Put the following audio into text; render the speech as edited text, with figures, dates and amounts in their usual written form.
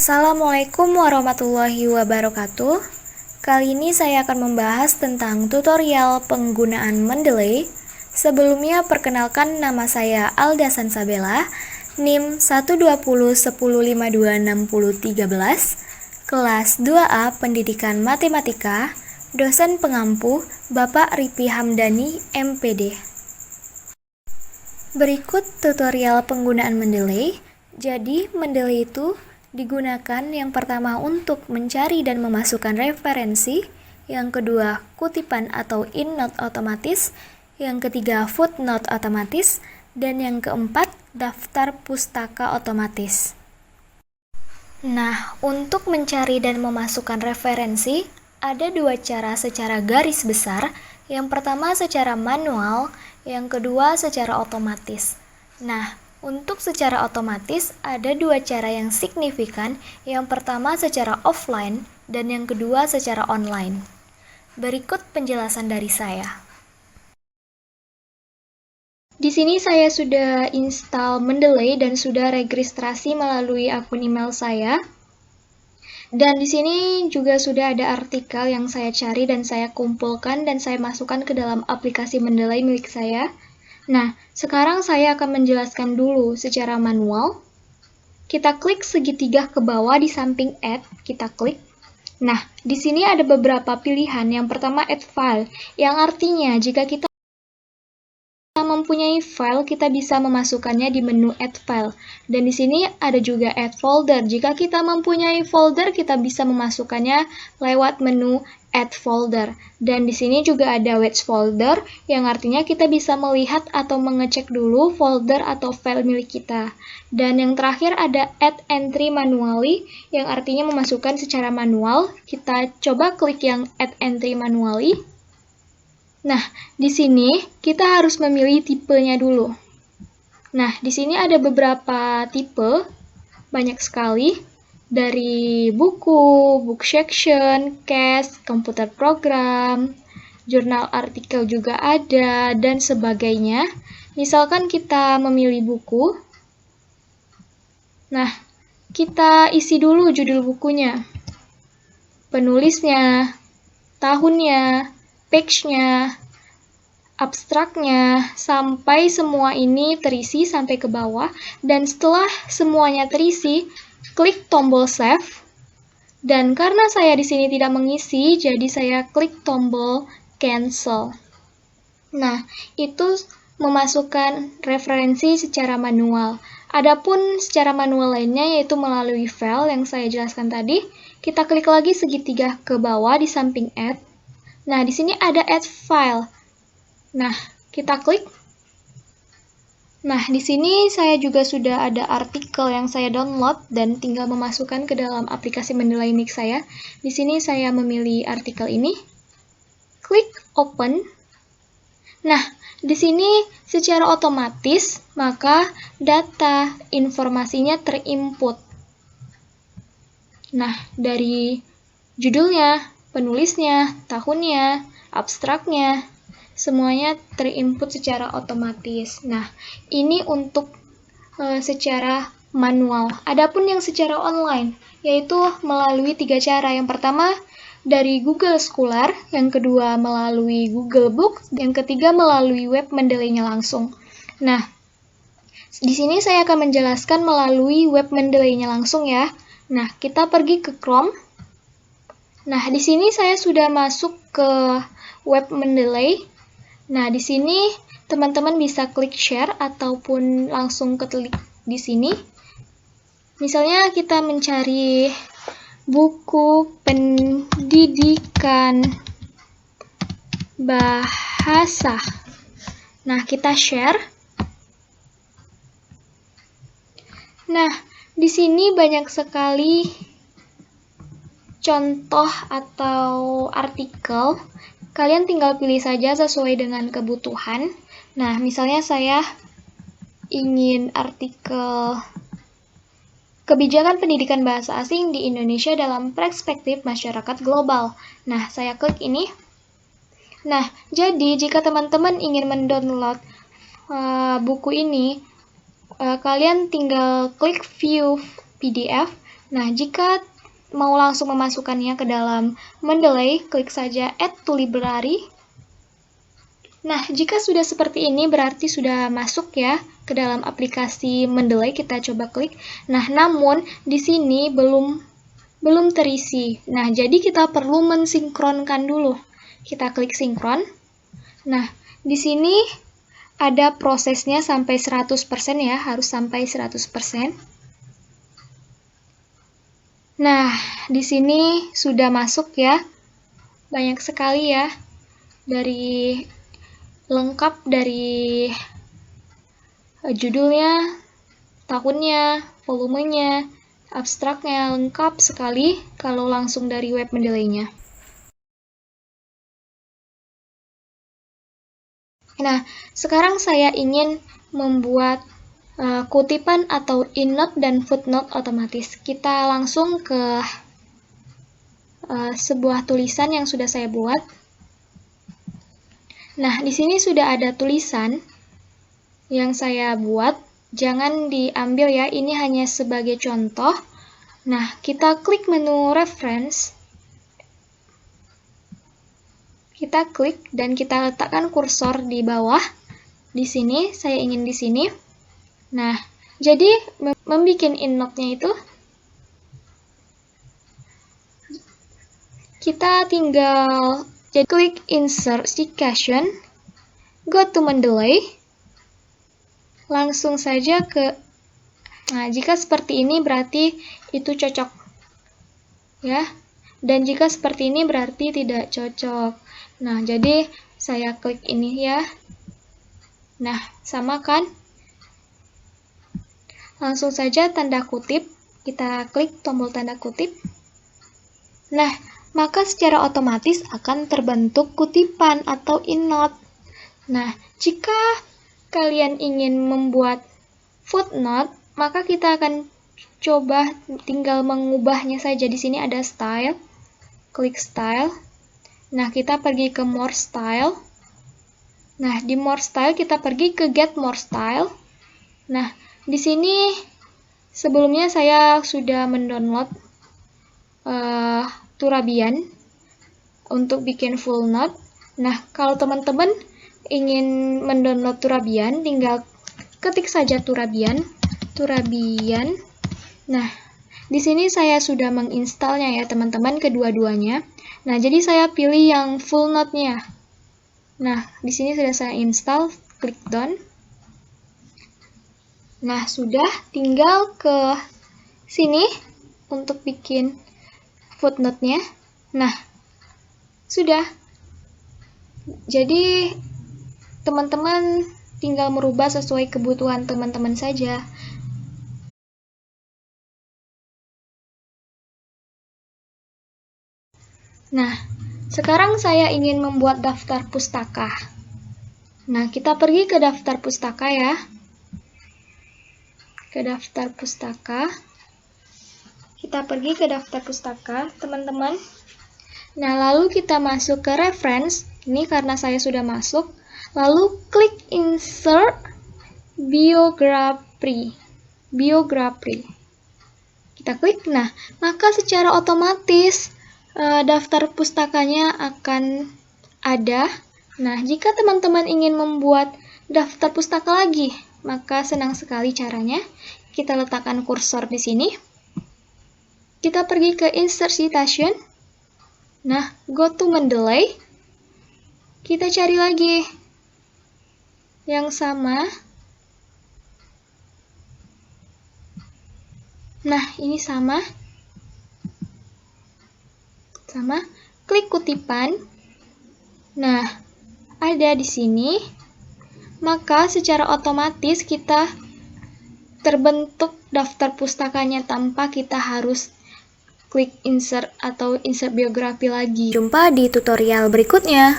Assalamualaikum warahmatullahi wabarakatuh. Kali ini saya akan membahas tentang tutorial penggunaan Mendeley. Sebelumnya perkenalkan, nama saya Alda Sansabella, NIM 12010526013, kelas 2A Pendidikan Matematika, dosen pengampu Bapak Ripi Hamdani, MPD. Berikut tutorial penggunaan Mendeley. Jadi, Mendeley itu digunakan yang pertama untuk mencari dan memasukkan referensi, yang kedua kutipan atau innote otomatis, yang ketiga footnote otomatis, dan yang keempat daftar pustaka otomatis. Nah, untuk mencari dan memasukkan referensi, ada dua cara secara garis besar. Yang pertama secara manual, yang kedua secara otomatis. Nah, untuk secara otomatis, ada dua cara yang signifikan. Yang pertama secara offline, dan yang kedua secara online. Berikut penjelasan dari saya. Di sini saya sudah install Mendeley dan sudah registrasi melalui akun email saya. Dan di sini juga sudah ada artikel yang saya cari dan saya kumpulkan dan saya masukkan ke dalam aplikasi Mendeley milik saya. Nah, sekarang saya akan menjelaskan dulu secara manual. Kita klik segitiga ke bawah di samping Add, kita klik. Nah, di sini ada beberapa pilihan. Yang pertama Add File, yang artinya jika kita mempunyai file, kita bisa memasukkannya di menu Add File. Dan di sini ada juga Add Folder. Jika kita mempunyai folder, kita bisa memasukkannya lewat menu Add Folder. Dan di sini juga ada Watch Folder, yang artinya kita bisa melihat atau mengecek dulu folder atau file milik kita. Dan yang terakhir ada Add Entry Manually, yang artinya memasukkan secara manual. Kita coba klik yang Add Entry Manually. Nah, di sini kita harus memilih tipenya dulu. Nah, di sini ada beberapa tipe, banyak sekali. Dari buku, book section, case, komputer program, jurnal artikel juga ada, dan sebagainya. Misalkan kita memilih buku. Nah, kita isi dulu judul bukunya, penulisnya, tahunnya, page-nya, abstraknya, sampai semua ini terisi sampai ke bawah. Dan setelah semuanya terisi, klik tombol save. Dan karena saya di sini tidak mengisi, jadi saya klik tombol cancel. Nah, itu memasukkan referensi secara manual. Adapun secara manual lainnya yaitu melalui file yang saya jelaskan tadi. Kita klik lagi segitiga ke bawah di samping add. Nah, di sini ada add file. Nah, kita klik. Nah, di sini saya juga sudah ada artikel yang saya download dan tinggal memasukkan ke dalam aplikasi Mendeley milik saya. Di sini saya memilih artikel ini. Klik open. Nah, di sini secara otomatis maka data informasinya terinput. Nah, dari judulnya, penulisnya, tahunnya, abstraknya, semuanya terinput secara otomatis. Nah, ini untuk secara manual. Adapun yang secara online, yaitu melalui 3 cara. Yang pertama, dari Google Scholar, yang kedua melalui Google Books, yang ketiga melalui web Mendeley-nya langsung. Nah, di sini saya akan menjelaskan melalui web Mendeley-nya langsung ya. Nah, kita pergi ke Chrome. Nah, di sini saya sudah masuk ke web Mendeley. Nah, di sini teman-teman bisa klik share ataupun langsung klik di sini. Misalnya kita mencari buku pendidikan bahasa. Nah, kita share. Nah, di sini banyak sekali contoh atau artikel. Kalian tinggal pilih saja sesuai dengan kebutuhan. Nah, misalnya saya ingin artikel kebijakan pendidikan bahasa asing di Indonesia dalam perspektif masyarakat global. Nah, saya klik ini. Nah, jadi jika teman-teman ingin mendownload buku ini, kalian tinggal klik view PDF Nah, jika mau langsung memasukkannya ke dalam Mendeley, klik saja Add to Library. Nah, jika sudah seperti ini berarti sudah masuk ya ke dalam aplikasi Mendeley. Kita coba klik. Nah, namun di sini belum terisi. Nah, jadi kita perlu mensinkronkan dulu. Kita klik sinkron. Nah, di sini ada prosesnya sampai 100% ya, harus sampai 100%. Nah, di sini sudah masuk ya. Banyak sekali ya. Dari lengkap dari judulnya, tahunnya, volumenya, abstraknya, lengkap sekali kalau langsung dari web Mendeley-nya. Nah, sekarang saya ingin membuat kutipan atau endnote dan footnote otomatis. Kita langsung ke sebuah tulisan yang sudah saya buat. Nah, di sini sudah ada tulisan yang saya buat. Jangan diambil ya, ini hanya sebagai contoh. Nah, kita klik menu reference. Kita klik dan kita letakkan kursor di bawah. Di sini, saya ingin di sini. Nah, jadi membuat endnote-nya itu, kita tinggal klik insert citation, go to Mendeley, langsung saja ke, nah jika seperti ini berarti itu cocok ya, dan jika seperti ini berarti tidak cocok. Nah, jadi saya klik ini ya. Nah, sama kan? Langsung saja tanda kutip, kita klik tombol tanda kutip. Nah, maka secara otomatis akan terbentuk kutipan atau endnote. Nah, jika kalian ingin membuat footnote, maka kita akan coba tinggal mengubahnya saja. Di sini ada style, klik style. Nah, kita pergi ke more style. Nah, di more style kita pergi ke get more style. Nah, di sini sebelumnya saya sudah mendownload Turabian untuk bikin full note. Nah, kalau teman-teman ingin mendownload Turabian, tinggal ketik saja Turabian. Nah, di sini saya sudah menginstalnya ya teman-teman, kedua-duanya. Nah, jadi saya pilih yang full note-nya. Nah, di sini sudah saya install, klik done. Nah, sudah, tinggal ke sini untuk bikin footnote-nya. Nah, sudah. Jadi, teman-teman tinggal merubah sesuai kebutuhan teman-teman saja. Nah, sekarang saya ingin membuat daftar pustaka. Nah, kita pergi ke daftar pustaka ya. Ke daftar pustaka. Kita pergi ke daftar pustaka, teman-teman. Nah, lalu kita masuk ke reference. Ini karena saya sudah masuk. Lalu klik insert biography. Kita klik. Nah, maka secara otomatis daftar pustakanya akan ada. Nah, jika teman-teman ingin membuat daftar pustaka lagi, maka senang sekali caranya. Kita letakkan kursor di sini. Kita pergi ke insert citation. Nah, go to Mendeley. Kita cari lagi yang sama. Nah, ini sama. Klik kutipan. Nah, ada di sini. Maka secara otomatis kita terbentuk daftar pustakanya tanpa kita harus klik insert atau insert biografi lagi. Jumpa di tutorial berikutnya.